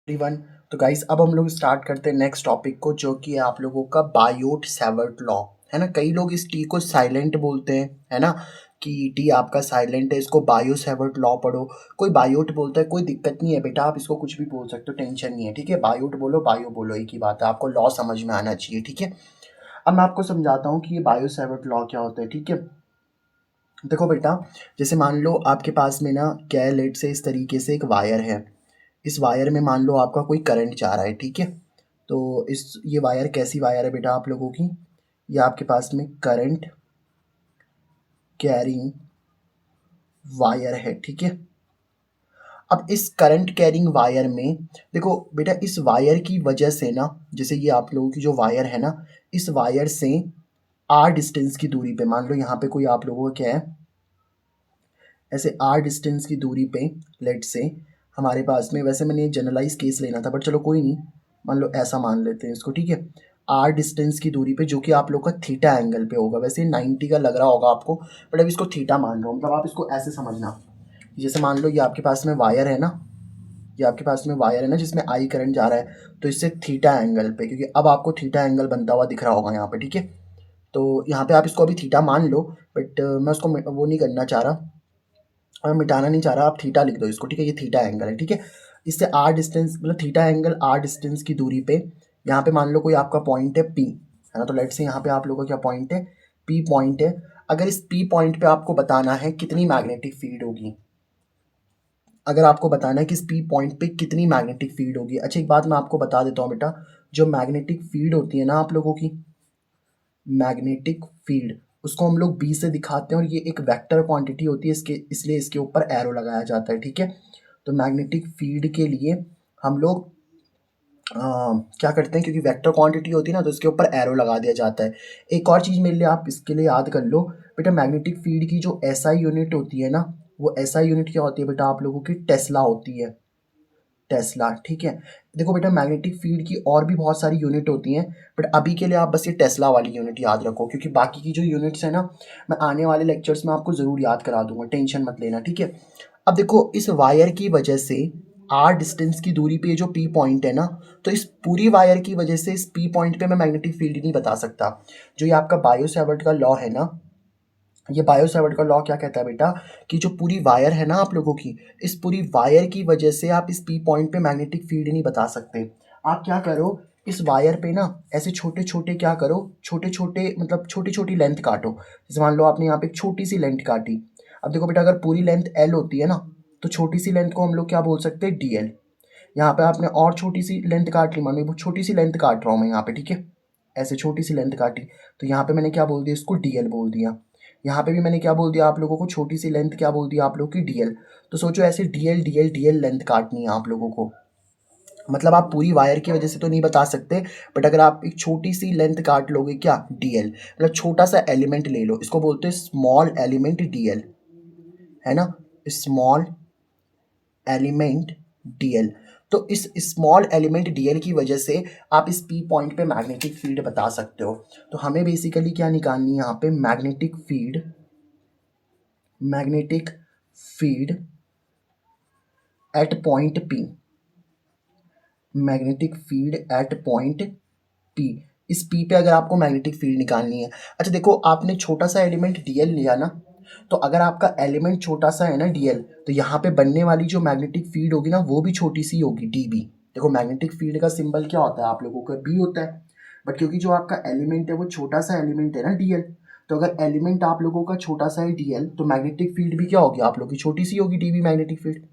Everyone. तो guys अब हम लोग स्टार्ट करते हैं नेक्स्ट टॉपिक को, जो कि है आप लोगों का बायोट सेवर्ट लॉ। है ना, कई लोग इस टी को साइलेंट बोलते हैं, है ना, कि टी आपका साइलेंट है, इसको बायो सेवर्ट लॉ पढ़ो। कोई बायोट बोलता है, कोई दिक्कत नहीं है बेटा, आप इसको कुछ भी बोल सकते हो, टेंशन नहीं है, ठीक है। बायोट बोलो बायो बोलो, एक ही बात है, आपको लॉ समझ में आना चाहिए, ठीक है। अब मैं आपको समझाता हूँ कि ये बायो सेवर्ट लॉ क्या होता है, ठीक है। देखो बेटा, जैसे मान लो आपके पास में ना क्या लेट से इस तरीके से एक वायर है। इस वायर में मान लो आपका कोई करंट जा रहा है, ठीक है। तो इस ये वायर कैसी वायर है बेटा आप लोगों की, ये आपके पास में करंट कैरिंग वायर है, ठीक है। अब इस करंट कैरिंग वायर में देखो बेटा, इस वायर की वजह से ना, जैसे ये आप लोगों की जो वायर है ना, इस वायर से आर डिस्टेंस की दूरी पे, मान लो यहाँ पे कोई आप लोगों का क्या है, ऐसे आर डिस्टेंस की दूरी पे लेट से हमारे पास में, वैसे मैंने जनरलाइज केस लेना था बट चलो कोई नहीं, मान लो ऐसा मान लेते हैं इसको, ठीक है। आर डिस्टेंस की दूरी पे, जो कि आप लोग का थीटा एंगल पे होगा, वैसे 90 का लग रहा होगा आपको, बट अब इसको थीटा मान लो, मतलब आप इसको ऐसे समझना। जैसे मान लो ये आपके पास में वायर है ना, ये आपके पास में वायर है ना जिसमें आई करंट जा रहा है, तो इससे थीटा एंगल पे, क्योंकि अब आपको थीटा एंगल बनता हुआ दिख रहा होगा यहाँ पे, ठीक है। तो यहाँ पे आप इसको अभी थीटा मान लो, बट मैं उसको वो नहीं करना चाह रहा, और मिटाना नहीं चाह रहा, आप थीटा लिख दो इसको, ठीक है। ये थीटा एंगल है, ठीक है। इससे आर डिस्टेंस, मतलब थीटा एंगल आर डिस्टेंस की दूरी पे, यहाँ पे मान लो कोई आपका पॉइंट है पी, है ना, तो लेट से यहाँ पे आप लोगों का क्या पॉइंट है, पी पॉइंट है। अगर इस पी पॉइंट पे आपको बताना है कितनी मैग्नेटिक फील्ड होगी, अगर आपको बताना है कि इस पी पॉइंट पे कितनी मैग्नेटिक फील्ड होगी। अच्छा, एक बात मैं आपको बता देता हूँ बेटा, जो मैग्नेटिक फील्ड होती है ना आप लोगों की, मैग्नेटिक फील्ड, उसको हम लोग बी से दिखाते हैं, और ये एक वेक्टर क्वांटिटी होती है, इसके इसलिए इसके ऊपर एरो लगाया जाता है, ठीक है। तो मैग्नेटिक फील्ड के लिए हम लोग क्या करते हैं, क्योंकि वेक्टर क्वांटिटी होती है ना, तो इसके ऊपर एरो लगा दिया जाता है। एक और चीज़ मेरे लिए आप इसके लिए याद कर लो बेटा, मैग्नेटिक फील्ड की जो एसआई यूनिट होती है ना, वो एसआई यूनिट क्या होती है बेटा आप लोगों की, टेस्ला होती है, टेस्ला, ठीक है। देखो बेटा, मैग्नेटिक फील्ड की और भी बहुत सारी यूनिट होती हैं, बट अभी के लिए आप बस ये टेस्ला वाली यूनिट याद रखो, क्योंकि बाकी की जो यूनिट्स है ना, मैं आने वाले लेक्चर्स में आपको ज़रूर याद करा दूंगा, टेंशन मत लेना, ठीक है। अब देखो, इस वायर की वजह से आर डिस्टेंस की दूरी पे ये जो पी पॉइंट है ना, तो इस पूरी वायर की वजह से इस पी पॉइंट पे मैं मैग्नेटिक फील्ड नहीं बता सकता। जो ये आपका बायो सेवर्ट का लॉ है ना, ये बायो सेवर्ट का लॉ क्या कहता है बेटा, कि जो पूरी वायर है ना आप लोगों की, इस पूरी वायर की वजह से आप इस पी पॉइंट पे मैग्नेटिक फील्ड नहीं बता सकते। आप क्या करो, इस वायर पे ना ऐसे छोटे छोटे क्या करो, छोटे छोटे मतलब छोटी छोटी लेंथ काटो। जैसे मान लो आपने यहाँ पे एक छोटी सी लेंथ काटी। अब देखो बेटा, अगर पूरी लेंथ एल होती है ना, तो छोटी सी लेंथ को हम लोग क्या बोल सकते हैं, डी एल। यहाँ पे आपने और छोटी सी लेंथ काट ली, मान लो वो छोटी सी लेंथ काट रहा हूँ मैं यहाँ पे, ठीक है, ऐसे छोटी सी लेंथ काटी, तो यहाँ पे मैंने क्या बोल दिया, इसको डीएल बोल दिया। यहाँ पे भी मैंने क्या बोल दिया आप लोगों को, छोटी सी लेंथ क्या बोल दिया आप लोगों की, डीएल। तो सोचो ऐसे डीएल डीएल डीएल लेंथ काटनी है आप लोगों को, मतलब आप पूरी वायर की वजह से तो नहीं बता सकते, बट अगर आप एक छोटी सी लेंथ काट लोगे क्या, डीएल, मतलब छोटा सा एलिमेंट ले लो, इसको बोलते हैं स्मॉल एलिमेंट डीएल, है ना, स्मॉल एलिमेंट डीएल। तो इस स्मॉल एलिमेंट डीएल की वजह से आप इस पी पॉइंट पे मैग्नेटिक फील्ड बता सकते हो। तो हमें बेसिकली क्या निकालनी है यहाँ पे, magnetic field, magnetic field at point P, magnetic field at point P. इस पी पे अगर आपको मैग्नेटिक फील्ड निकालनी है। अच्छा देखो, आपने छोटा सा एलिमेंट डीएल लिया ना, तो अगर आपका एलिमेंट छोटा सा है ना डीएल, तो यहाँ पे बनने वाली जो मैग्नेटिक फील्ड होगी ना, वो भी छोटी सी होगी, डीबी। देखो, मैग्नेटिक फील्ड का सिंबल क्या होता है आप लोगों का, बी होता है, बट क्योंकि जो आपका एलिमेंट है वो छोटा सा एलिमेंट है ना डीएल, तो अगर एलिमेंट आप लोगों का छोटा सा है डीएल, तो मैग्नेटिक फील्ड भी क्या होगी आप लोगों की, छोटी सी होगी, dB magnetic field.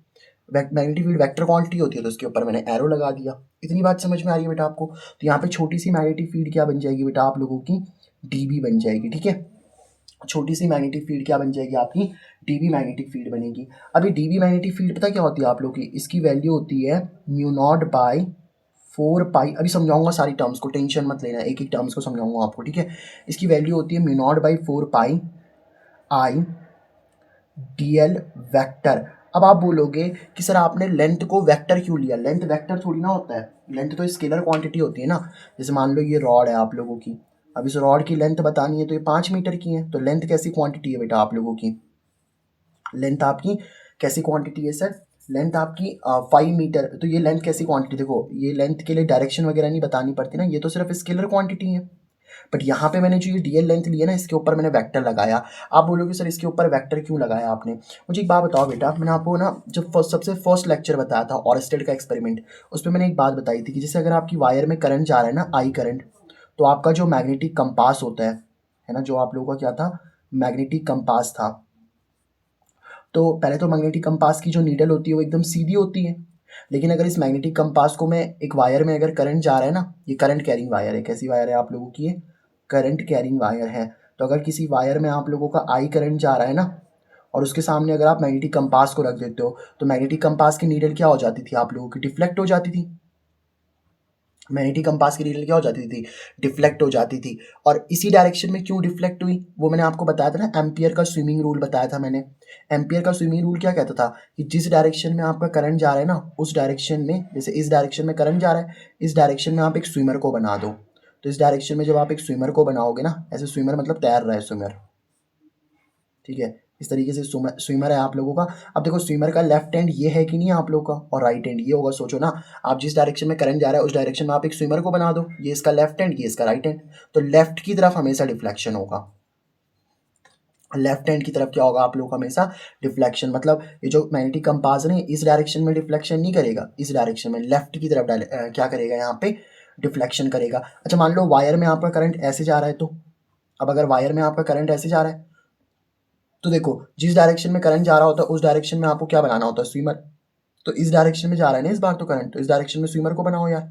Magnetic field vector quantity होती है, तो उसके ऊपर मैंने एरो लगा दिया। इतनी बात समझ में आ रही है बेटा आपको। तो यहाँ पे छोटी सी मैग्नेटिक फील्ड क्या बन जाएगी बेटा आप लोगों की, डीबी बन जाएगी, ठीक है। छोटी सी मैग्नेटिक फील्ड क्या बन जाएगी आपकी, डीबी मैग्नेटिक फील्ड बनेगी। अभी डीबी मैग्नेटिक फील्ड पता क्या होती है आप लोग की, इसकी वैल्यू होती है म्यू नॉट बाई 4 पाई। अभी समझाऊंगा सारी टर्म्स को, टेंशन मत लेना, एक एक टर्म्स को समझाऊंगा आपको, ठीक है। इसकी वैल्यू होती है mu not by 4 pi I DL vector. अब आप बोलोगे कि सर आपने लेंथ को वेक्टर क्यों लिया, लेंथ वेक्टर थोड़ी ना होता है, लेंथ तो स्केलर क्वांटिटी होती है ना। जैसे मान लो ये रॉड है आप लोगों की, अब इस रॉड की लेंथ बतानी है, तो ये 5 मीटर की है, तो लेंथ कैसी क्वांटिटी है बेटा आप लोगों की, लेंथ आपकी कैसी क्वांटिटी है सर, लेंथ आपकी 5 मीटर, तो ये लेंथ कैसी क्वांटिटी, देखो ये लेंथ के लिए डायरेक्शन वगैरह नहीं बतानी पड़ती ना, ये तो सिर्फ स्केलर क्वांटिटी है। बट यहाँ पे मैंने जो ये डीएल लेंथ ली है ना, इसके ऊपर मैंने वेक्टर लगाया। आप बोलोगे सर इसके ऊपर वेक्टर क्यों लगाया आपने? मुझे एक बात बताओ बेटा, मैंने आपको ना जब सबसे फर्स्ट लेक्चर बताया था ऑरेस्टेड का एक्सपेरिमेंट, उस पर मैंने एक बात बताई थी कि जैसे अगर आपकी वायर में करंट जा रहा है ना, आई करंट, तो आपका जो मैग्नेटिक कंपास होता है ना, जो आप लोगों का क्या था, मैग्नेटिक कंपास था। तो पहले तो मैग्नेटिक कंपास की जो नीडल होती है वो एकदम सीधी होती है, लेकिन अगर इस मैग्नेटिक कंपास को मैं एक वायर में अगर करंट जा रहा है ना, ये करंट कैरिंग वायर है, कैसी वायर है आप लोगों की, ये करंट कैरिंग वायर है। तो अगर किसी वायर में आप लोगों का आई करंट जा रहा है ना, और उसके सामने अगर आप मैग्नेटिक कंपास को रख देते हो, तो मैग्नेटिक कंपास की नीडल क्या हो जाती थी आप लोगों की, डिफ्लेक्ट हो जाती थी। मैग्नेटिक कंपास की नीडल क्या हो जाती थी, डिफ्लेक्ट हो जाती थी। और इसी डायरेक्शन में क्यों डिफ्लेक्ट हुई, वो मैंने आपको बताया था ना, एम्पियर का स्विमिंग रूल बताया था मैंने। एम्पियर का स्विमिंग रूल क्या कहता था कि जिस डायरेक्शन में आपका करंट जा रहा है ना, उस डायरेक्शन में, जैसे इस डायरेक्शन में करंट जा रहा है, इस डायरेक्शन में आप एक स्विमर को बना दो। तो इस डायरेक्शन में जब आप एक स्विमर को बनाओगे ना, ऐसे स्विमर मतलब तैर रहा है स्विमर, ठीक है, इस तरीके से स्विमर है आप लोगों का। अब देखो स्विमर का लेफ्ट हैंड ये है कि नहीं आप लोगों का, और राइट हैंड ये होगा, सोचो ना। आप जिस डायरेक्शन में करंट जा रहा है उस डायरेक्शन में आप एक स्विमर को बना दो, ये इसका लेफ्ट हैंड, ये इसका राइट हैंड, तो लेफ्ट की तरफ हमेशा डिफ्लेक्शन होगा। लेफ्ट हैंड की तरफ क्या होगा आप लोगों का, हमेशा डिफ्लेक्शन। मतलब ये जो मैग्नेटिक कंपास है इस डायरेक्शन में डिफ्लेक्शन नहीं करेगा, इस डायरेक्शन में लेफ्ट की तरफ क्या करेगा यहाँ पे, डिफ्लेक्शन करेगा। अच्छा मान लो वायर में आपका करंट ऐसे जा रहा है, तो अब अगर वायर में आपका करंट ऐसे जा रहा है, तो देखो जिस डायरेक्शन में करंट जा रहा होता है उस डायरेक्शन में आपको क्या बनाना होता है, स्विमर। तो इस डायरेक्शन में जा रहा है ना इस बार तो करंट, तो इस डायरेक्शन में स्विमर को बनाओ यार।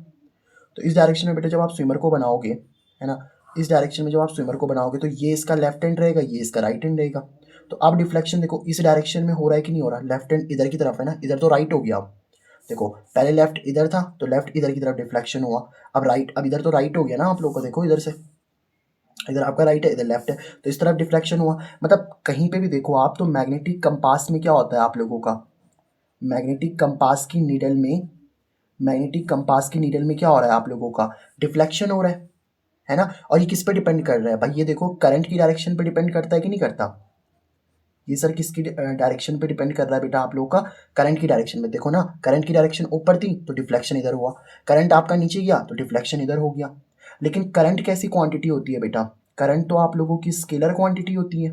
तो इस डायरेक्शन में बेटा जब आप स्विमर को बनाओगे, है ना, इस डायरेक्शन में जब आप स्विमर को बनाओगे तो ये इसका लेफ्ट हैंड रहेगा, ये इसका राइट हैंड रहेगा। तो अब डिफ्लेक्शन देखो इस डायरेक्शन में हो रहा है कि नहीं हो रहा, लेफ्ट हैंड इधर की तरफ है ना, इधर तो राइट हो गया। अब देखो पहले लेफ्ट इधर था, तो लेफ्ट इधर की तरफ डिफ्लेक्शन हुआ। अब राइट, अब इधर तो राइट हो गया ना आप लोग को, देखो इधर से, इधर आपका राइट है, इधर लेफ्ट है, तो इस तरफ डिफ्लेक्शन हुआ। मतलब कहीं पे भी देखो आप, तो मैग्नेटिक कंपास में क्या होता है आप लोगों का, मैग्नेटिक कंपास की नीडल में, मैग्नेटिक कंपास की नीडल में क्या हो रहा है आप लोगों का, डिफ्लेक्शन हो रहा है ना। और ये किस पे डिपेंड कर रहा है भाई, ये देखो करंट की डायरेक्शन पे डिपेंड करता है कि नहीं करता, ये सर किसकी डायरेक्शन पे डिपेंड कर रहा है बेटा आप लोगों का, करंट की डायरेक्शन में। देखो ना करंट की डायरेक्शन ऊपर थी तो डिफ्लेक्शन इधर हुआ, करंट आपका नीचे गया तो डिफ्लेक्शन इधर हो गया। लेकिन करंट कैसी क्वांटिटी होती है बेटा, करंट तो आप लोगों की स्केलर क्वांटिटी होती है।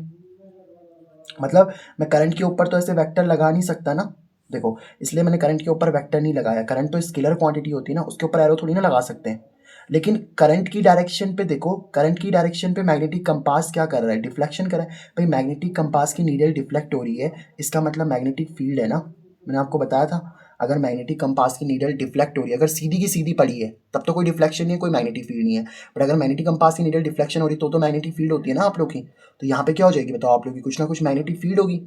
मतलब मैं करंट के ऊपर तो ऐसे वेक्टर लगा नहीं सकता ना, देखो इसलिए मैंने करंट के ऊपर वेक्टर नहीं लगाया, करंट तो स्केलर क्वांटिटी होती है ना, उसके ऊपर एरो थोड़ी ना लगा सकते हैं। लेकिन करंट की डायरेक्शन पे देखो, करंट की डायरेक्शन पे मैग्नेटिक कंपास क्या कर रहा है, डिफ्लेक्शन कर रहा है। भाई मैग्नेटिक कंपास की नीडल डिफ्लेक्ट हो रही है, इसका मतलब मैग्नेटिक फील्ड है ना, मैंने आपको बताया था। अगर मैग्नेटिक कंपास की नीडल डिफ्लेक्ट हो रही है, अगर सीधी की सीधी पड़ी है तब तो कोई डिफ्लेक्शन नहीं है, कोई मैग्नेटिक फील्ड नहीं है। बट अगर मैग्नेटिक कंपास की नीडल डिफ्लेक्शन हो रही है तो मैग्नेटिक फील्ड होती है ना आप लोग की। तो यहाँ पे क्या हो जाएगी बताओ आप लोग की, कुछ ना कुछ मैग्नेटिक फील्ड होगी।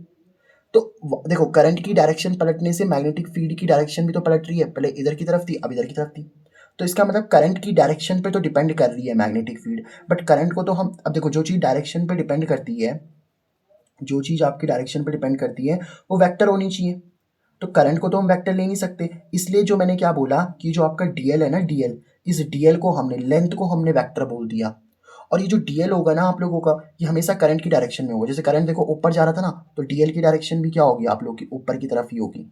तो देखो करंट की डायरेक्शन पलटने से मैग्नेटिक फील्ड की डायरेक्शन भी तो पलट रही है, पहले इधर की तरफ थी अब इधर की तरफ थी। तो इसका मतलब करंट की डायरेक्शन पे तो डिपेंड कर रही है मैग्नेटिक फील्ड। बट करंट को तो हम, अब देखो जो चीज़ डायरेक्शन पे डिपेंड करती है, जो चीज़ आपकी डायरेक्शन पे डिपेंड करती है वो वेक्टर होनी चाहिए। तो करंट को तो हम वेक्टर ले नहीं सकते, इसलिए जो मैंने क्या बोला कि जो आपका डीएल है ना, डीएल, इस डीएल को हमने, लेंथ को हमने वेक्टर बोल दिया। और ये जो डीएल होगा ना आप लोगों का, ये हमेशा करंट की डायरेक्शन में होगा। जैसे करंट देखो ऊपर जा रहा था ना, तो डीएल की डायरेक्शन भी क्या होगी आप लोग की, ऊपर की तरफ ही होगी।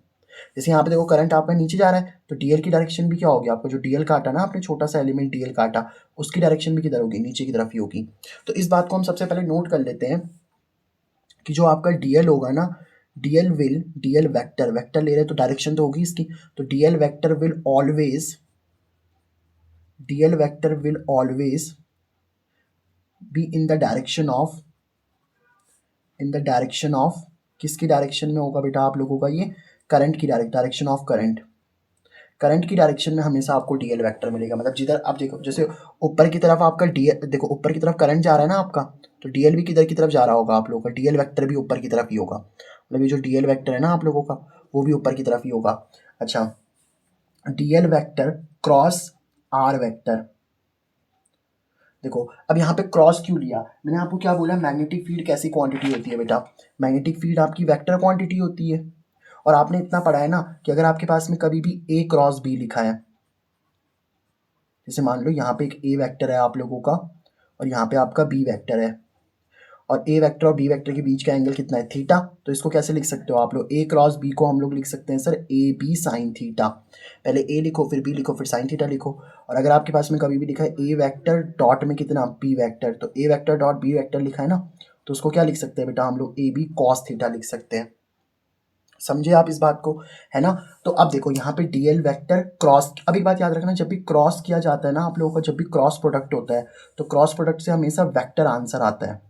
जैसे यहाँ पे देखो करंट आपका नीचे जा रहा है, तो डीएल की डायरेक्शन भी क्या होगी, आपका जो डीएल काटा ना आपने, छोटा सा एलिमेंट डीएल काटा, उसकी डायरेक्शन भी किधर होगी, नीचे की तरफ ही होगी। तो इस बात को हम सबसे पहले नोट कर लेते हैं कि जो आपका डीएल होगा ना, डीएल वेक्टर, वेक्टर ले रहे तो डायरेक्शन तो होगी इसकी, तो DL vector will always be in the direction of, किसकी डायरेक्शन में होगा बेटा आप लोगों का, ये करंट की डायरेक्शन ऑफ करंट। करंट की डायरेक्शन में हमेशा आपको डीएल वेक्टर मिलेगा। मतलब जिधर आप देखो, जैसे ऊपर की तरफ आपका डीएल, देखो ऊपर की तरफ करंट जा रहा है ना आपका, तो डीएल भी किधर की तरफ जा रहा होगा आप लोगों का, डीएल वेक्टर भी ऊपर की तरफ ही होगा। मतलब ये जो डीएल वेक्टर है ना आप लोगों का, वो भी ऊपर की तरफ ही होगा। अच्छा, DL vector cross r vector, देखो अब यहाँ पे क्रॉस क्यों लिया मैंने, आपको क्या बोला, मैग्नेटिक फील्ड कैसी क्वांटिटी होती है बेटा, मैग्नेटिक फील्ड आपकी वेक्टर क्वांटिटी होती है। और आपने इतना पढ़ा है ना कि अगर आपके पास में कभी भी ए क्रॉस बी लिखा है, जैसे मान लो यहाँ पे एक ए वेक्टर है आप लोगों का, और यहाँ पे आपका बी वेक्टर है, और ए वेक्टर और बी वेक्टर के बीच का एंगल कितना है, थीटा। तो इसको कैसे लिख सकते हो आप लोग, ए क्रॉस बी को हम लोग लिख सकते हैं sir a b sine theta. पहले ए लिखो, फिर बी लिखो, फिर साइन थीटा लिखो। और अगर आपके पास में कभी भी लिखा है ए वेक्टर डॉट में कितना, बी वेक्टर, तो ए वेक्टर डॉट बी वेक्टर लिखा है ना, तो उसको क्या लिख सकते हैं बेटा हम लोग, ए बी कॉस थीटा लिख सकते हैं। समझे आप इस बात को, है ना। तो अब देखो यहाँ पे डीएल वेक्टर क्रॉस, अब एक बात याद रखना, जब भी क्रॉस किया जाता है ना आप लोगों का, जब भी क्रॉस प्रोडक्ट होता है तो क्रॉस प्रोडक्ट से हमेशा वेक्टर आंसर आता है।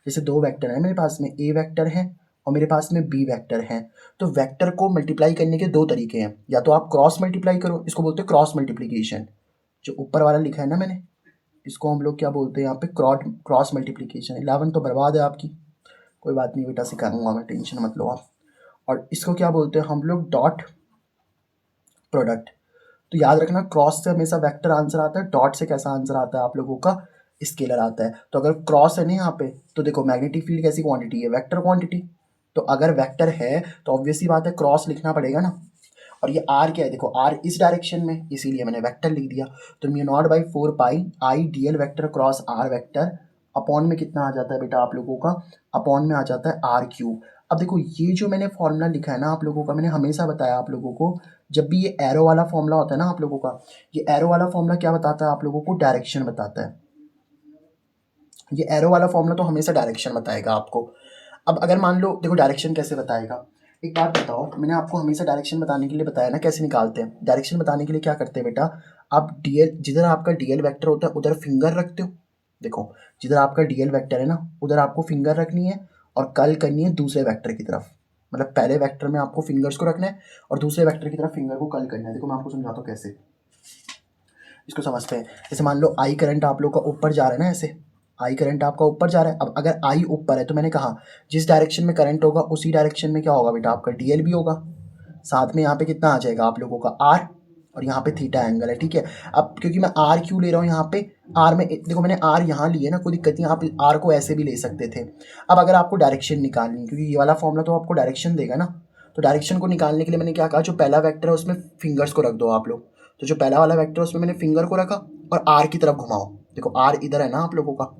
जैसे दो वेक्टर है मेरे पास में, ए वेक्टर है और मेरे पास में बी वेक्टर है, तो वेक्टर को मल्टीप्लाई करने के दो तरीके हैं, या तो आप क्रॉस मल्टीप्लाई करो, इसको बोलते हैं क्रॉस मल्टीप्लीकेशन। जो ऊपर वाला लिखा है ना मैंने, इसको हम लोग क्या बोलते हैं यहाँ पे, क्रॉस मल्टीप्लीकेशन। 11 तो बर्बाद है आपकी, कोई बात नहीं बेटा, सिखा दूंगा मैं, टेंशन मत लो आप। और इसको क्या बोलते हैं हम लोग, डॉट प्रोडक्ट। तो याद रखना, क्रॉस से हमेशा वेक्टर आंसर आता है, डॉट से कैसा आंसर आता है आप लोगों का, स्केलर आता है। तो अगर क्रॉस है ना यहाँ पे, तो देखो मैग्नेटिक फील्ड कैसी क्वांटिटी है, वेक्टर क्वांटिटी। तो अगर वेक्टर है तो ऑब्वियसली बात है क्रॉस लिखना पड़ेगा ना। और ये आर क्या है, देखो आर इस डायरेक्शन में, इसीलिए मैंने वेक्टर लिख दिया। तो mu not by 4 pi I D l vector cross r vector upon में कितना आ जाता है बेटा आप लोगों का, अपॉन में आ जाता है आर क्यूब। अब देखो ये जो मैंने फॉर्मूला लिखा है ना आप लोगों का, मैंने हमेशा बताया आप लोगों को, जब भी ये एरो वाला फॉर्मूला होता है ना आप लोगों का, ये एरो वाला फॉर्मूला क्या बताता है आप लोगों को, डायरेक्शन बताता है। ये एरो वाला फॉर्मूला तो हमेशा डायरेक्शन बताएगा आपको। अब अगर मान लो, देखो डायरेक्शन कैसे बताएगा, एक बात बताओ, मैंने आपको हमेशा डायरेक्शन बताने के लिए बताया ना कैसे निकालते हैं। डायरेक्शन बताने के लिए क्या करते हैं बेटा, आप डीएल, जिधर आपका डीएल वेक्टर होता है उधर फिंगर रखते हो। देखो जिधर आपका डीएल वेक्टर है ना, उधर आपको फिंगर रखनी है और कल करनी है दूसरे वेक्टर की तरफ। मतलब पहले वेक्टर में आपको फिंगर्स को रखना है और दूसरे वेक्टर की तरफ फिंगर को कल करना है। देखो मैं आपको समझाता हूँ कैसे, इसको समझते हैं। जैसे मान लो आई करंट आप लोग का ऊपर जा रहा है ना, ऐसे आई करंट आपका ऊपर जा रहा है। अब अगर आई ऊपर है तो मैंने कहा जिस डायरेक्शन में करंट होगा उसी डायरेक्शन में क्या होगा बेटा, आपका डीएल भी होगा। साथ में यहाँ पे कितना आ जाएगा आप लोगों का आर, और यहाँ पे थीटा एंगल है, ठीक है। अब क्योंकि मैं आर क्यों ले रहा हूँ यहाँ पे, आर में देखो मैंने आर यहाँ लिए ना, कोई दिक्कत नहीं, आप आर को ऐसे भी ले सकते थे। अब अगर आपको डायरेक्शन निकालनी, क्योंकि ये वाला फॉर्मूला तो आपको डायरेक्शन देगा ना, तो डायरेक्शन को निकालने के लिए मैंने क्या कहा, जो पहला वेक्टर है उसमें फिंगर्स को रख दो आप लोग। तो जो पहला वाला वेक्टर है उसमें मैंने फिंगर को रखा और आर की तरफ घुमाओ। देखो आर इधर है ना आप लोगों का,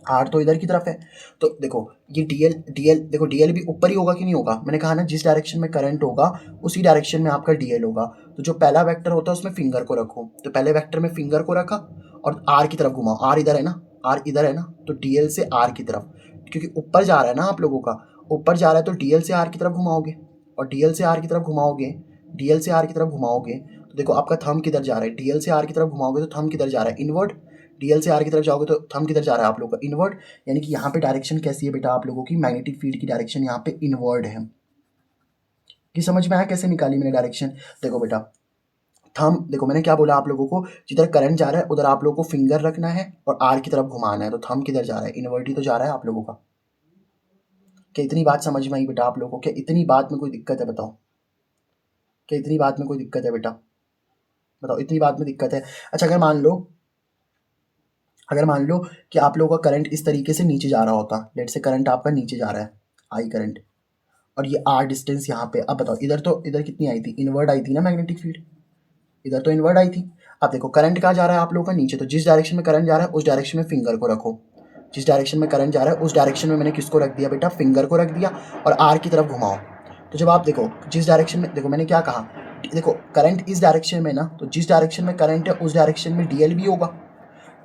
आर तो इधर की तरफ है। तो देखो ये डीएल डीएल देखो डीएल भी ऊपर ही होगा कि नहीं होगा, मैंने कहा ना जिस डायरेक्शन में करंट होगा उसी डायरेक्शन में आपका डीएल होगा। तो जो पहला वेक्टर होता है उसमें फिंगर को रखो, तो पहले वेक्टर में फिंगर को रखा और आर की तरफ घुमाओ। आर इधर है ना, आर इधर है ना, तो डीएल से आर की तरफ, क्योंकि ऊपर जा रहा है ना आप लोगों का, ऊपर जा रहा है तो डीएल से आर की तरफ घुमाओगे, और डीएल से आर की तरफ घुमाओगे, डीएल से आर की तरफ घुमाओगे तो देखो आपका थंब किधर जा रहा है, डीएल से आर की तरफ घुमाओगे तो थंब किधर जा रहा है, इनवर्ड। डीएल से आर की तरफ जाओगे तो थंब किधर जा रहा है आप लोगों का, इनवर्ड। यानी कि यहाँ पे डायरेक्शन कैसी है बेटा आप लोगों की, मैग्नेटिक फील्ड की डायरेक्शन यहाँ पे इनवर्ड है। कि समझ में आया कैसे निकाली मैंने डायरेक्शन। देखो बेटा थंब, देखो मैंने क्या बोला आप लोगों को, जिधर करंट जा रहा है उधर आप लोगों को फिंगर रखना है और आर की तरफ घुमाना है। तो थंब किधर जा रहा है, इनवर्ड ही तो जा रहा है आप लोगों का। क्या इतनी बात समझ में आई बेटा आप लोगों को, क्या इतनी बात में कोई दिक्कत है बताओ, क्या इतनी बात में कोई दिक्कत है बेटा, बताओ इतनी बात में दिक्कत है। अच्छा अगर मान लो कि आप लोगों का करंट इस तरीके से नीचे जा रहा होता, लेट से करंट आपका नीचे जा रहा है, आई करंट, और ये आर डिस्टेंस यहाँ पे, अब बताओ इधर कितनी आई थी, इनवर्ड आई थी ना मैग्नेटिक फील्ड, इधर तो इनवर्ड आई थी। अब देखो करंट कहाँ जा रहा है आप लोगों का, नीचे, तो जिस डायरेक्शन में करंट जा रहा है उस डायरेक्शन में फिंगर को रखो। जिस डायरेक्शन में करंट जा रहा है उस डायरेक्शन में मैंने किसको रख दिया बेटा, फिंगर को रख दिया और आर की तरफ घुमाओ। तो जब आप देखो जिस डायरेक्शन में, देखो मैंने क्या कहा, देखो करंट इस डायरेक्शन में ना, तो जिस डायरेक्शन में करंट है उस डायरेक्शन में डीएल भी होगा।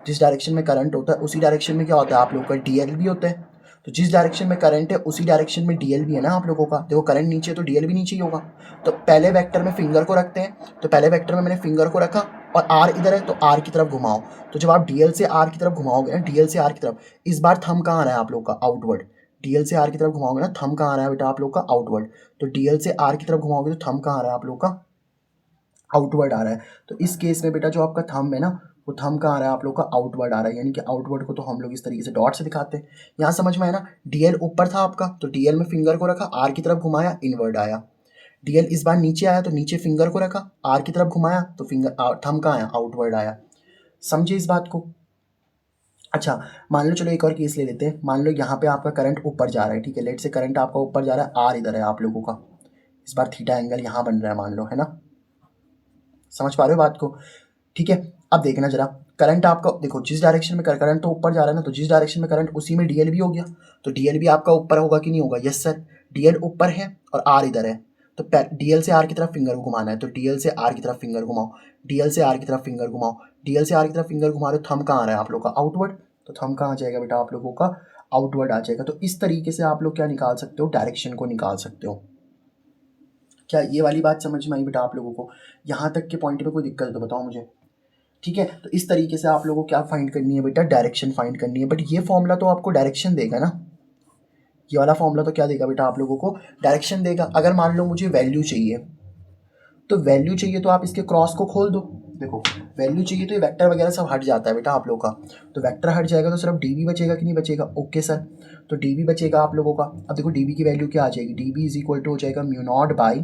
जिस डायरेक्शन में करंट होता है उसी डायरेक्शन में क्या होता है आप लोगों का, डीएल भी होता है। तो जिस डायरेक्शन में करंट है उसी डायरेक्शन में डीएल भी है ना आप लोगों का। देखो करंट नीचे है तो डीएल भी नीचे ही होगा। तो पहले वेक्टर में फिंगर को रखते हैं, तो पहले वेक्टर में मैंने फिंगर को रखा और आर इधर है तो आर की तरफ घुमाओ। तो जब आप डीएल से आर की तरफ घुमाओगे ना, डीएल से आर की तरफ, इस बार थंब कहाँ आ रहा है आप लोग का, आउटवर्ड। डीएल से आर की तरफ घुमाओगे ना, थंब कहाँ आ रहा है बेटा आप लोग का, आउटवर्ड। तो डीएल से आर की तरफ घुमाओगे तो थंब कहाँ आ रहा है आप लोग का, आउटवर्ड आ रहा है। तो इस केस में बेटा जो आपका थंब है ना, वो थंब कहाँ आ रहा है आप लोग का, आउटवर्ड आ रहा है। यानी कि आउटवर्ड को तो हम लोग इस तरीके से डॉट से दिखाते हैं। यहाँ समझ में आया ना, डीएल ऊपर था आपका तो डीएल में फिंगर को रखा, आर की तरफ घुमाया, इनवर्ड आया। डीएल इस बार नीचे आया तो नीचे फिंगर को रखा, आर की तरफ घुमाया तो फिंगर थंब कहाँ आया, आउटवर्ड आया। समझे इस बात को। अच्छा मान लो, चलो एक और केस ले लेते हैं। मान लो यहाँ पे आपका करंट ऊपर जा रहा है, ठीक है, लेट से करंट आपका ऊपर जा रहा है, आर इधर है आप लोगों का, इस बार थीटा एंगल यहाँ बन रहा है मान लो, है ना। समझ पा रहे हो बात को, ठीक है। अब देखना जरा, करंट आपका देखो जिस डायरेक्शन में करंट तो ऊपर जा रहा है ना, तो जिस डायरेक्शन में करंट उसी में डीएल भी हो गया, तो डीएल भी आपका ऊपर होगा कि नहीं होगा? यस सर, डीएल ऊपर है और आर इधर है, तो डीएल से आर की तरफ फिंगर घुमाना है, तो डीएल से आर की तरफ फिंगर घुमाओ, डीएल से आर की तरफ फिंगर घुमाओ, डीएल से आर की तरफ फिंगर घुमा रहे हो, थंब कहाँ आ रहा है आप लोग का? आउटवर्ड, तो थंब कहाँ आ जाएगा बेटा आप लोगों का? आउटवर्ड आ जाएगा। तो इस तरीके से आप लोग क्या निकाल सकते हो? डायरेक्शन को निकाल सकते हो। क्या ये वाली बात समझ में आई बेटा आप लोगों को? यहाँ तक के पॉइंट में कोई दिक्कत है तो बताओ मुझे, ठीक है? तो इस तरीके से आप लोगों को क्या फाइंड करनी है बेटा? डायरेक्शन फाइंड करनी है। बट ये फॉर्मूला तो आपको डायरेक्शन देगा ना, ये वाला फॉर्मूला तो क्या देगा बेटा आप लोगों को? डायरेक्शन देगा। अगर मान लो मुझे वैल्यू चाहिए, तो वैल्यू चाहिए तो आप इसके क्रॉस को खोल दो। देखो वैल्यू चाहिए तो ये वेक्टर वगैरह सब हट जाता है बेटा आप लोगों का, तो वेक्टर हट जाएगा तो सिर्फ डी बचेगा कि नहीं बचेगा? ओके सर, तो डी बचेगा आप लोगों का। अब देखो डी की वैल्यू क्या आ जाएगी? D B is equal to हो जाएगा म्यू नॉट बाई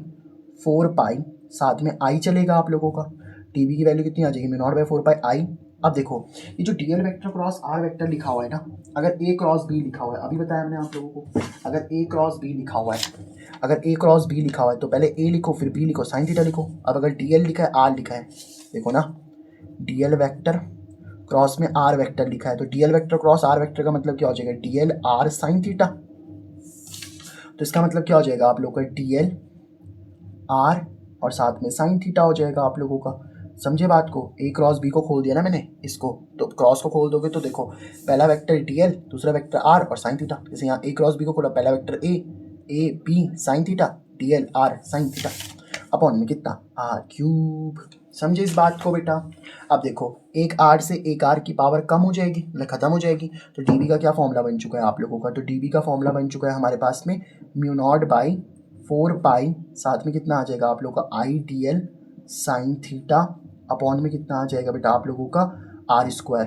4 पाई, साथ में आई चलेगा आप लोगों का। डी की वैल्यू कितनी आ जाएगी? Mu not by 4 pi i. अब देखो ये जो DL vector cross r vector लिखा हुआ है ना, अगर ए क्रॉस बी लिखा हुआ है, अभी बताया मैंने आप लोगों को, अगर ए क्रॉस बी लिखा हुआ है, अगर ए क्रॉस बी लिखा हुआ है तो पहले ए लिखो फिर बी लिखो, साइन थीटा लिखो। अब अगर डीएल लिखा है आर लिखा है, देखो ना डीएल वेक्टर क्रॉस में आर वेक्टर लिखा है, तो DL vector cross r vector का मतलब क्या हो जाएगा? DL r sine theta. तो इसका मतलब क्या हो जाएगा आप लोगों का? डीएल आर और साथ में साइन थीटा हो जाएगा आप लोगों का। समझे बात को? ए क्रॉस बी को खोल दिया ना मैंने इसको, तो क्रॉस को खोल दोगे तो देखो पहला वेक्टर डीएल, दूसरा वेक्टर आर और साइन थीटा। जैसे यहाँ ए क्रॉस बी को खोला, पहला vector a b sine theta, DL r sine theta upon में कितना? R cube. समझे इस बात को बेटा? अब देखो एक आर से एक आर की पावर कम हो जाएगी, मतलब खत्म हो जाएगी, तो डीबी का क्या फॉर्मूला बन चुका है आप लोगों का? तो डीबी का फॉर्मूला बन चुका है हमारे पास में म्यू नॉट बाई 4 पाई, साथ में कितना आ जाएगा आप लोगों का? I D L sine theta upon में कितना आ जाएगा बेटा आप लोगों का? R square.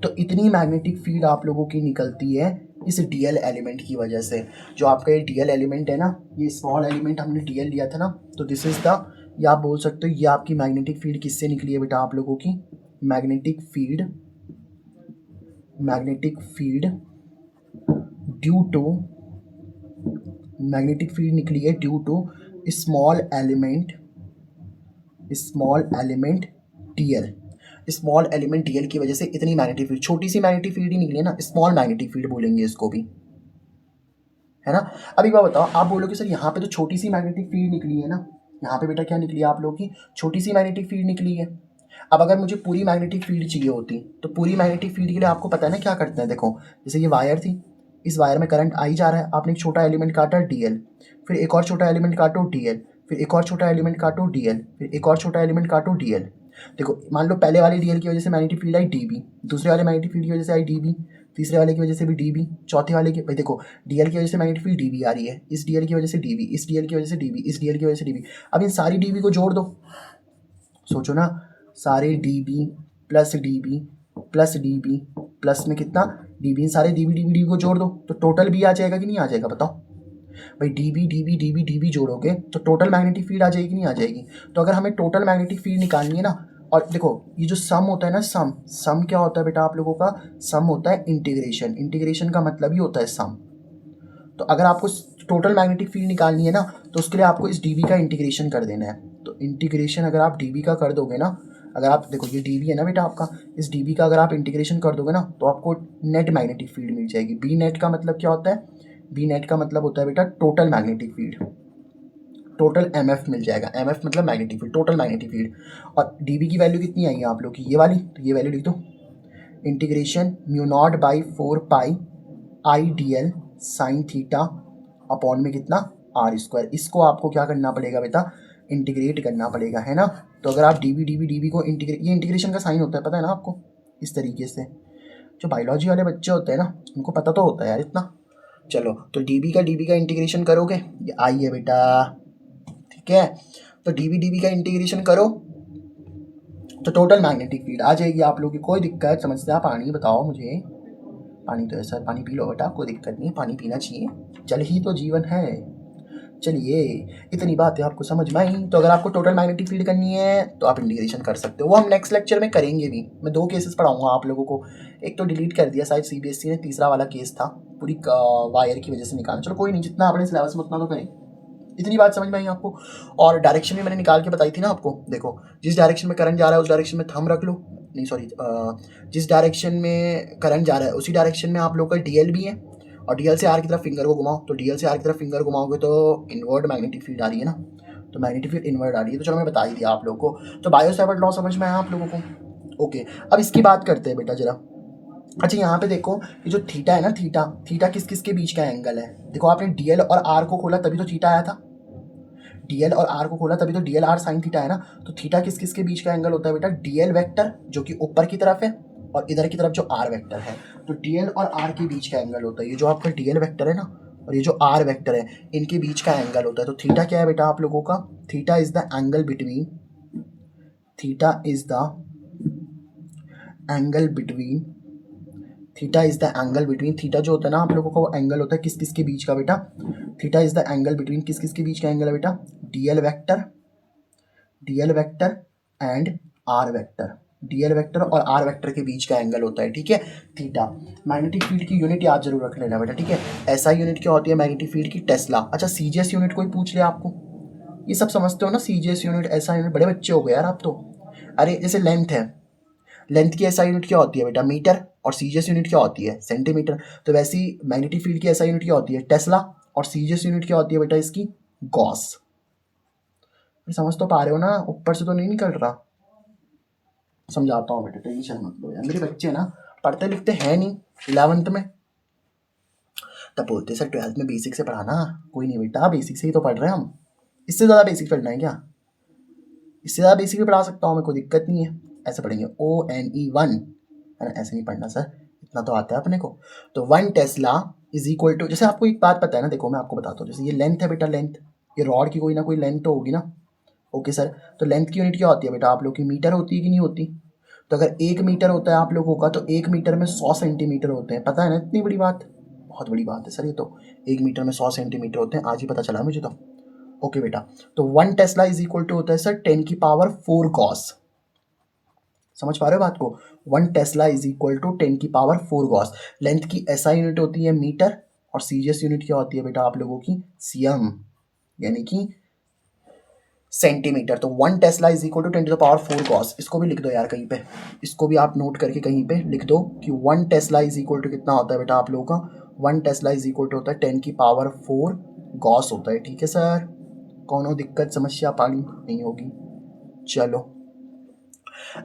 तो इतनी मैग्नेटिक फील्ड आप लोगों की निकलती है इस डीएल एलिमेंट की वजह से। जो आपका ये डीएल एलिमेंट है ना, ये स्मॉल एलिमेंट हमने डीएल लिया था ना, तो दिस इज द, ये आप बोल सकते हो ये आपकी मैग्नेटिक फील्ड किससे निकली है बेटा आप लोगों की? Magnetic field due to, magnetic field निकली है due to small element DL. Small element DL की वजह से इतनी मैग्नेटिक फील्ड, छोटी सी मैग्नेटिक फील्ड ही निकली है ना, स्मॉल मैग्नेटिक फील्ड बोलेंगे इसको भी, है ना? अभी बात बताओ, आप बोलोगे सर यहाँ पे तो छोटी सी मैग्नेटिक फील्ड निकली है ना, यहाँ पे बेटा क्या निकली है आप लोगों की? छोटी सी मैग्नेटिक फील्ड निकली है। अब अगर मुझे पूरी मैग्नेटिक फील्ड चाहिए होती, तो पूरी मैग्नेटिक फील्ड के लिए आपको पता है ना क्या करते हैं? देखो जैसे ये वायर थी, इस वायर में करंट आई जा रहा है, आपने एक छोटा एलिमेंट काटा डीएल, फिर एक और छोटा एलिमेंट काटो डीएल, फिर एक और छोटा एलिमेंट काटो डीएल, फिर एक और छोटा एलिमेंट काटो डीएल। देखो मान लो पहले वाले डीएल की वजह से मैग्नेटिक फील्ड आई डीबी, दूसरे वाले मैग्नेटिक फील्ड की वजह से आई डीबी, तीसरे वाले की वजह से भी डीबी, चौथे वाले की, भाई देखो डीएल की वजह से मैग्नेटिक फील्ड डीबी आ रही है, इस डीएल की वजह से डीबी, इस डीएल की वजह से डीबी, इस डीएल की वजह से डीबी। अब इन सारी डीबी को जोड़ दो, सोचो ना, सारे dB plus dB plus dB plus में कितना? डीबी, इन सारे डीबी को जोड़ दो तो टोटल भी आ जाएगा कि नहीं आ जाएगा? बताओ भाई, डीबी जोड़ोगे तो टोटल मैग्नेटिक फील्ड आ जाएगी कि नहीं आ जाएगी? तो अगर हमें टोटल मैग्नेटिक फील्ड निकालनी है ना, और देखो ये जो सम होता है ना, सम क्या होता है बेटा आप लोगों का? सम होता है इंटीग्रेशन का मतलब ही होता है सम। तो अगर आपको टोटल मैग्नेटिक फील्ड निकालनी है ना, तो उसके लिए आपको इस डीबी का इंटीग्रेशन कर देना है। तो इंटीग्रेशन अगर आप डीबी का कर दोगे ना, अगर आप देखो ये डीबी है ना बेटा आपका, इस डीबी का अगर आप इंटीग्रेशन कर दोगे ना, तो आपको नेट मैग्नेटिक फील्ड मिल जाएगी। बी नेट का मतलब क्या होता है? बी नेट का मतलब होता है बेटा total magnetic field, total MF मिल जाएगा। एमएफ मतलब magnetic field, total magnetic field. और डीबी की वैल्यू कितनी आई है आप लोग की? ये वाली, तो ये वैल्यू लिख दो, integration mu not by 4 pi I D L sine theta upon में कितना? R square. इसको आपको क्या करना पड़ेगा बेटा? इंटीग्रेट करना पड़ेगा, है ना? तो अगर आप डीबी को इंटीग्रेट, ये इंटीग्रेशन का साइन होता है, पता है ना आपको? इस तरीके से जो बायोलॉजी वाले बच्चे होते हैं ना, उनको पता तो होता है यार इतना। चलो तो डीबी का इंटीग्रेशन करोगे, ये आई है बेटा, ठीक है? तो डीबी का इंटीग्रेशन करो तो टोटल मैग्नेटिक फील्ड आ जाएगी आप लोग की। कोई दिक्कत समझते हैं? पानी बताओ मुझे, पानी तो है सर, पानी पी लो बेटा, कोई दिक्कत नहीं, पानी पीना चाहिए, जल ही तो जीवन है। चलिए इतनी बातें आपको समझ में आई। तो अगर आपको टोटल मैग्नेटिक फील्ड करनी है तो आप इंटीग्रेशन कर सकते हो, वो हम नेक्स्ट लेक्चर में करेंगे भी। मैं 2 केसेस पढ़ाऊंगा आप लोगों को, एक तो डिलीट कर दिया शायद सीबीएसई ने, तीसरा वाला केस था पूरी वायर की वजह से निकालना। चलो कोई नहीं, जितना अपने सिलेबस में उतना तो करें, इतनी बात समझ में आई आपको। और डायरेक्शन भी मैंने निकाल के बताई थी ना आपको। देखो जिस डायरेक्शन में करंट जा रहा है उस डायरेक्शन में थंब रख लो, नहीं सॉरी, जिस डायरेक्शन में करंट जा रहा है उसी डायरेक्शन में आप लोग का डीएल भी है, और डीएल से आर की तरफ फिंगर को घुमाओ, तो डीएल से आर की तरफ फिंगर घुमाओगे तो इनवर्ड मैग्नेटिक फील्ड आ रही है ना, तो मैग्नेटिक फील्ड इनवर्ड आ रही है। तो चलो मैं बता ही दिया आप लोगों को। तो बायो सेवर्ट लॉ समझ में आया आप लोगों को। ओके, अब इसकी बात करते हैं बेटा जरा। अच्छा यहाँ पे देखो, ये जो थीटा है ना, थीटा थीटा किस किस के बीच का एंगल है। देखो आपने डीएल और आर को खोला तभी तो थीटा आया था, डीएल और आर को खोला तभी तो डीएल आर साइन थीटा है ना। तो थीटा किस किस के बीच का एंगल होता है बेटा, डीएल वेक्टर जो कि ऊपर की तरफ है और इधर की तरफ जो आर वेक्टर है, तो डीएल और आर के बीच का एंगल होता है। ये जो आपका डीएल वेक्टर है ना और ये जो आर वेक्टर है, इनके बीच का एंगल होता है। तो थीटा क्या है बेटा आप लोगों का, theta is the angle between, theta is the angle between, theta is the angle between, theta जो होता है ना आप लोगों का वो एंगल होता है किस किस के बीच का बेटा, theta is the angle between किस किस के बीच का एंगल है बेटा, DL vector, DL vector and r vector, DL vector और आर वेक्टर के बीच का एंगल होता है, ठीक है, थीटा। मैग्नेटिक फील्ड की यूनिट याद जरूर रख लेना बेटा, ठीक है। ऐसा यूनिट क्या होती है मैग्नेटिक फील्ड की, टेस्ला। अच्छा सीजीएस यूनिट कोई पूछ ले आपको, ये सब समझते हो ना, सीजीएस यूनिट, ऐसा यूनिट, बड़े बच्चे हो गए यार आप तो। अरे जैसे लेंथ है, लेंथ की ऐसा यूनिट क्या होती है बेटा, मीटर, और सीजीएस यूनिट क्या होती है, सेंटीमीटर। तो वैसे ही मैग्नेटिक फील्ड की ऐसा यूनिट क्या होती है, टेस्ला, और सीजीएस यूनिट क्या होती है बेटा इसकी, गॉस। समझ तो पा रहे हो ना, ऊपर से तो नहीं निकल रहा, समझाता हूँ बेटा, टेंशन मत लो यार, मेरे बच्चे ना पढ़ते लिखते हैं नहीं 11th में, तब बोलते सर 12th में बेसिक से पढ़ाना। कोई नहीं बेटा, बेसिक से ही तो पढ़ रहे हैं हम, इससे ज़्यादा बेसिक पढ़ना है क्या, इससे ज़्यादा बेसिक भी पढ़ा सकता हूँ मैं, कोई दिक्कत नहीं है। ऐसे पढ़ेंगे ONE1, है ना, ऐसे नहीं पढ़ना सर, इतना तो आता है अपने को। तो 1 टेस्ला इज इक्वल टू, जैसे आपको एक बात पता है ना, देखो मैं आपको बताता हूँ, जैसे ये लेंथ है बेटा, लेंथ, ये रॉड की कोई ना कोई लेंथ तो होगी ना। ओके सर, तो लेंथ की यूनिट क्या होती है बेटा आप लोग की, मीटर होती है कि नहीं होती। तो अगर 1 मीटर होता है आप लोगों का, तो 1 मीटर में 100 सेंटीमीटर होते हैं, पता है ना, इतनी बड़ी बात, बहुत बड़ी बात है सर ये तो। 1 मीटर में 100 सेंटीमीटर होते हैं, आज ही पता चला मुझे तो। ओके बेटा, तो 1 टेस्ला इज इक्वल टू होता है सर 10 की पावर 4 गॉस। समझ पा रहे हो बात को, 1 टेस्ला इज इक्वल टू 10 की पावर 4 गॉस। लेंथ की ऐसा यूनिट होती है मीटर, और सीजीएस यूनिट क्या होती है बेटा आप लोगों की, सीएम, यानी कि सेंटीमीटर। तो 1 tesla is equal to 10 to the power 4 gauss. इसको भी लिख दो यार कहीं पे, इसको भी आप नोट करके कहीं पे लिख दो कि 1 टेस्ला इज इक्वल टू कितना होता है बेटा आप लोगों का, 1 टेस्ला इज इक्वल टू होता है 10 की पावर 4 गॉस होता है, ठीक है सर। कौनो दिक्कत समस्या पानी नहीं होगी। चलो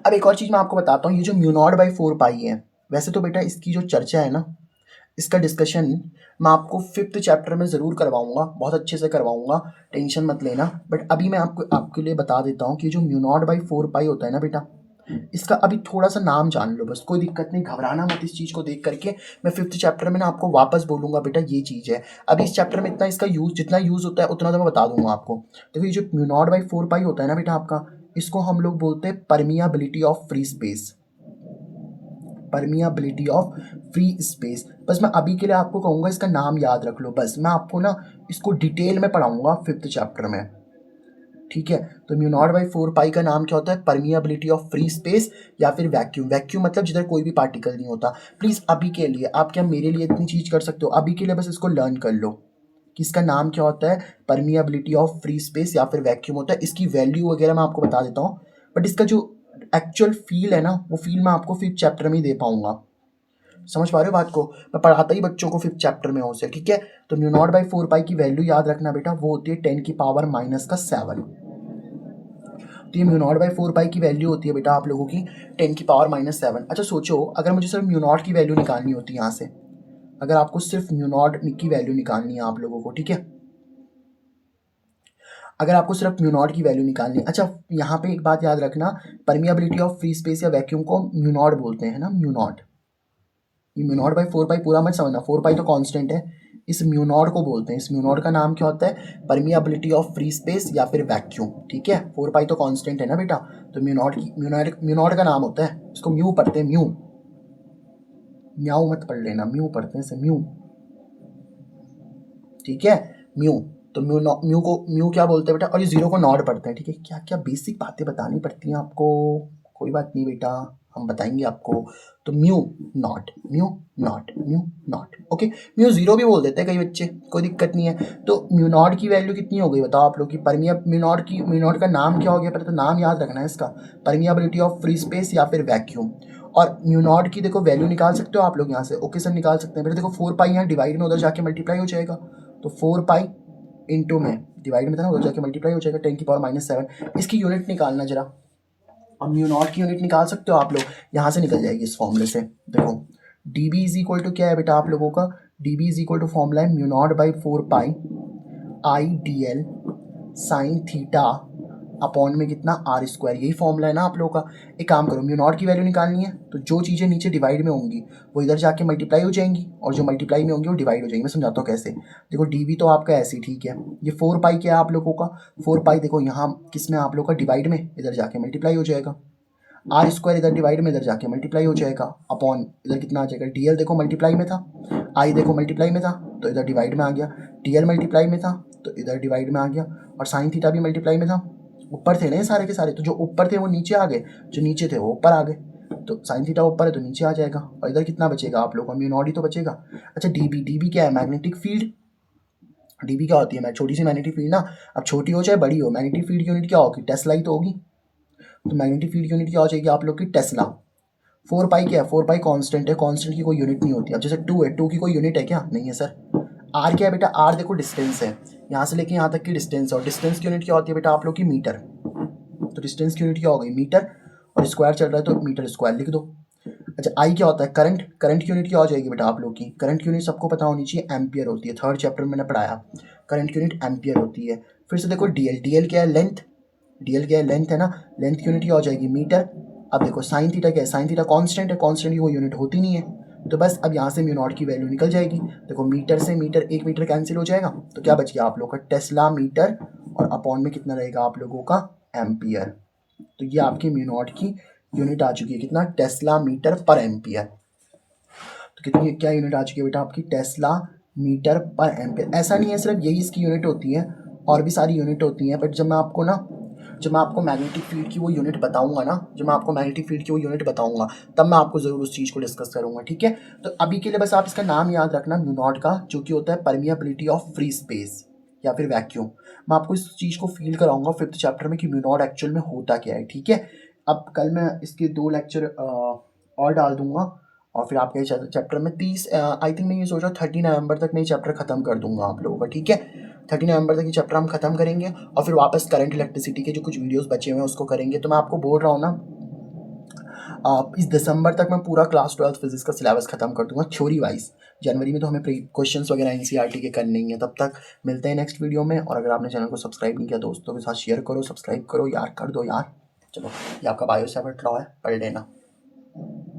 अब एक और चीज़ मैं आपको बताता हूँ, ये जो म्यू नॉट बाई 4 पाई है, वैसे तो बेटा इसकी जो चर्चा है ना, इसका डिस्कशन मैं आपको 5th चैप्टर में ज़रूर करवाऊंगा, बहुत अच्छे से करवाऊंगा, टेंशन मत लेना। बट अभी मैं आपको आपके लिए बता देता हूँ कि जो म्यू नॉट बाई 4 पाई होता है ना बेटा, इसका अभी थोड़ा सा नाम जान लो बस, कोई दिक्कत नहीं, घबराना मत इस चीज़ को देख करके। मैं 5th चैप्टर में ना आपको वापस बोलूंगा बेटा ये चीज़ है। अभी इस चैप्टर में इतना इसका यूज़, जितना यूज़ होता है उतना तो मैं बता दूंगा आपको। देखो ये जो म्यू नॉट बाई 4 पाई होता है ना बेटा आपका, इसको हम लोग बोलते हैं permeability of free space, permeability of free space. बस मैं अभी के लिए आपको कहूँगा इसका नाम याद रख लो, बस मैं आपको ना इसको डिटेल में पढ़ाऊंगा 5th चैप्टर में, ठीक है। तो म्यू नॉट बाई 4 पाई का नाम क्या होता है, परमियाबिलिटी ऑफ फ्री स्पेस, या फिर वैक्यूम, वैक्यूम मतलब जिधर कोई भी पार्टिकल नहीं होता। प्लीज़ अभी के लिए आप क्या मेरे लिए इतनी चीज़ कर सकते हो, अभी के लिए बस इसको लर्न कर लो कि इसका नाम क्या होता है, परमियाबिलिटी ऑफ फ्री स्पेस या फिर वैक्यूम होता है। इसकी वैल्यू वगैरह मैं आपको बता देता हूँ, बट इसका जो एक्चुअल फील है ना, वो फील मैं आपको 5th चैप्टर में ही दे पाऊंगा। समझ पा रहे हो बात को, मैं पढ़ाता ही बच्चों को 5th चैप्टर में हो से, ठीक है। तो म्यू नॉट बाई 4 पाई की वैल्यू याद रखना बेटा, वो होती है 10 की पावर माइनस का 7। तो ये म्यू नॉट बाई 4 पाई की वैल्यू होती है बेटा आप लोगों की 10 की पावर माइनस 7। अच्छा सोचो, अगर मुझे सिर्फ म्यू नॉट की वैल्यू निकालनी होती है यहाँ से, अगर आपको सिर्फ म्यू नॉट की वैल्यू निकालनी है आप लोगों को, ठीक है, अगर आपको सिर्फ म्यू नॉट की वैल्यू निकालनी है। अच्छा यहाँ पे एक बात याद रखना, परमियाबिलिटी ऑफ फ्री स्पेस या वैक्यूम को म्यू नॉट बोलते हैं ना, म्यू नॉट। ये म्यू नॉट बाई 4 पाई पूरा मत समझना, 4 पाई तो कांस्टेंट है, इस म्यू नॉट को बोलते हैं, इस म्यू नॉट का नाम क्या होता है, परमियाबिलिटी ऑफ फ्री स्पेस या फिर वैक्यूम, ठीक है। 4 पाई तो कांस्टेंट है ना बेटा, तो म्यू नॉट का नाम होता है, इसको म्यू पढ़ते हैं, म्यू, म्याऊ मत पढ़ लेना, म्यू पढ़ते हैं इसे, म्यू, ठीक है, म्यू। तो म्यू को म्यू क्या बोलते हैं बेटा, और ये जीरो को नॉट पढ़ते हैं, ठीक है। क्या क्या बेसिक बातें बतानी पड़ती हैं आपको, कोई बात नहीं बेटा, हम बताएंगे आपको। तो mu not, mu naught, mu naught, okay. Mu zero भी बोल देते हैं कई बच्चे, कोई दिक्कत नहीं है। तो म्यू नॉट की वैल्यू कितनी हो गई बताओ आप लोग की म्यू नॉट का नाम क्या हो गया, पहले तो नाम याद रखना है इसका, परमियाबिलिटी ऑफ फ्री स्पेस या फिर वैक्यूम। और म्यू नॉट की देखो वैल्यू निकाल सकते हो आप लोग यहाँ से, ओके सर निकाल सकते हैं। पहले देखो 4 पाई यहाँ डिवाइड में उधर जाके मल्टीप्लाई हो जाएगा, तो 4 पाई इंटू में डिवाइड में था ना, उधर जाके मल्टीप्लाई हो जाएगा 10⁻⁷। इसकी यूनिट निकालना जरा। अब म्यू नॉट की यूनिट निकाल सकते हो आप लोग, यहाँ से निकल जाएगी इस फॉर्मूले से। देखो D B is equal to क्या है बेटा आप लोगों का, D B is equal to formula है mu not by 4 pi I D L sine theta upon में कितना आर स्क्वायर, यही फॉर्मूला है ना आप लोगों का। एक काम करो, म्यू नॉट की वैल्यू निकालनी है तो जो चीज़ें नीचे डिवाइड में होंगी वो इधर जाके मल्टीप्लाई हो जाएंगी, और जो मल्टीप्लाई में होंगी वो डिवाइड हो जाएंगी। मैं समझाता हूँ कैसे। देखो डी बी तो आपका ऐसे ही ठीक है, ये 4 पाई क्या है आप लोगों का, 4 पाई देखो यहाँ किस में आप लोग का डिवाइड में, इधर जाके मल्टीप्लाई हो जाएगा। आर स्क्वायर इधर डिवाइड में इधर जाके मल्टीप्लाई हो जाएगा, अपॉन इधर कितना आ जाएगा, डी एल देखो मल्टीप्लाई में था, आई देखो मल्टीप्लाई में था तो इधर डिवाइड में आ गया, डी एल मल्टीप्लाई में था तो इधर डिवाइड में आ गया, और साइन थीटा भी मल्टीप्लाई में था। ऊपर थे ना ये सारे के सारे, तो जो ऊपर थे वो नीचे आ गए, जो नीचे थे वो ऊपर आ गए। तो साइन थीटा ऊपर है तो नीचे आ जाएगा, और इधर कितना बचेगा आप लोगों का, म्यू नॉट ही तो बचेगा। अच्छा डी बी क्या है, मैग्नेटिक फील्ड। डी बी क्या होती है, मैं छोटी सी मैग्नेटिक फील्ड ना, अब छोटी हो चाहे बड़ी हो, मैग्नेटिक फील्ड की यूनिट क्या होगी, टेस्ला ही तो होगी। तो मैग्नेटिक फील्ड की यूनिट क्या हो जाएगी आप लोग की, टेस्ला। 4 पाई क्या है, 4 पाई कांस्टेंट है, कांस्टेंट की कोई यूनिट नहीं होती। अब जैसे 2 है, 2 की कोई यूनिट है क्या, नहीं है सर। आर क्या है बेटा, आर देखो डिस्टेंस है, यहाँ से लेके यहाँ तक की डिस्टेंस है, और डिस्टेंस की यूनिट क्या होती है बेटा आप लोग की, मीटर। तो डिस्टेंस की यूनिट क्या हो गई, मीटर, और स्क्वायर चल रहा है तो मीटर स्क्वायर लिख दो। अच्छा आई क्या होता है, करंट। करंट की यूनिट क्या हो जाएगी बेटा आप लोग की, करंट की यूनिट सबको पता होनी चाहिए, एम्पियर होती है, 3rd चैप्टर में मैंने पढ़ाया, करंट की यूनिट एम्पियर होती है। फिर से देखो डी एल, डी एल क्या है, लेंथ, डी एल क्या है, लेंथ है ना, लेंथ की यूनिट क्या हो जाएगी, मीटर। अब देखो साइन थीटा क्या है, साइन थीटा कांस्टेंट है, कांस्टेंट की कोई यूनिट होती नहीं है, तो बस अब यहाँ से म्यू नॉट की वैल्यू निकल जाएगी। देखो मीटर से मीटर, 1 मीटर कैंसिल हो जाएगा, तो क्या बच गया आप लोग का, टेस्ला मीटर, और अपॉन में कितना रहेगा आप लोगों का, एम्पियर। तो ये आपकी म्यू नॉट की यूनिट आ चुकी है, कितना, टेस्ला मीटर पर एम्पियर। तो कितनी क्या यूनिट आ चुकी है बेटा आपकी, टेस्ला मीटर पर एम्पियर। ऐसा नहीं है सिर्फ यही इसकी यूनिट होती है, और भी सारी यूनिट होती हैं, बट जब मैं आपको मैग्नेटिक फील्ड की वो यूनिट बताऊंगा ना, जब मैं आपको मैग्नेटिक फील्ड की वो यूनिट बताऊंगा तब मैं आपको ज़रूर उस चीज़ को डिस्कस करूंगा, ठीक है। तो अभी के लिए बस आप इसका नाम याद रखना म्यू नॉट का, जो कि होता है परमियाबिलिटी ऑफ फ्री स्पेस या फिर वैक्यूम। मैं आपको इस चीज़ को फील कराऊंगा 5th चैप्टर में कि म्यू नॉट एक्चुअल में होता क्या है, ठीक है। अब कल मैं इसके 2 लेक्चर और डाल दूंगा, और फिर आपके चैप्टर में 30 आई थिंक मैं ये सोच रहा हूँ 30 नवंबर तक मैं ये चैप्टर खत्म कर दूंगा आप लोगों का, ठीक है। 30 नवंबर तक ये चैप्टर हम खत्म करेंगे, और फिर वापस करंट इलेक्ट्रिसिटी के जो कुछ वीडियोस बचे हुए हैं उसको करेंगे। तो मैं आपको बोल रहा हूँ ना, इस दिसंबर तक मैं पूरा क्लास 12 फिजिक्स का सिलेबस खत्म कर दूंगा थ्योरी वाइज। जनवरी में तो हमें क्वेश्चंस वगैरह एनसीईआरटी के करने ही है। तब तक मिलते हैं नेक्स्ट वीडियो में, और अगर आपने चैनल को सब्सक्राइब नहीं किया दोस्तों के साथ शेयर करो, सब्सक्राइब करो यार, कर दो यार। चलो ये आपका बायो सेवर्ट लॉ है, पढ़ लेना।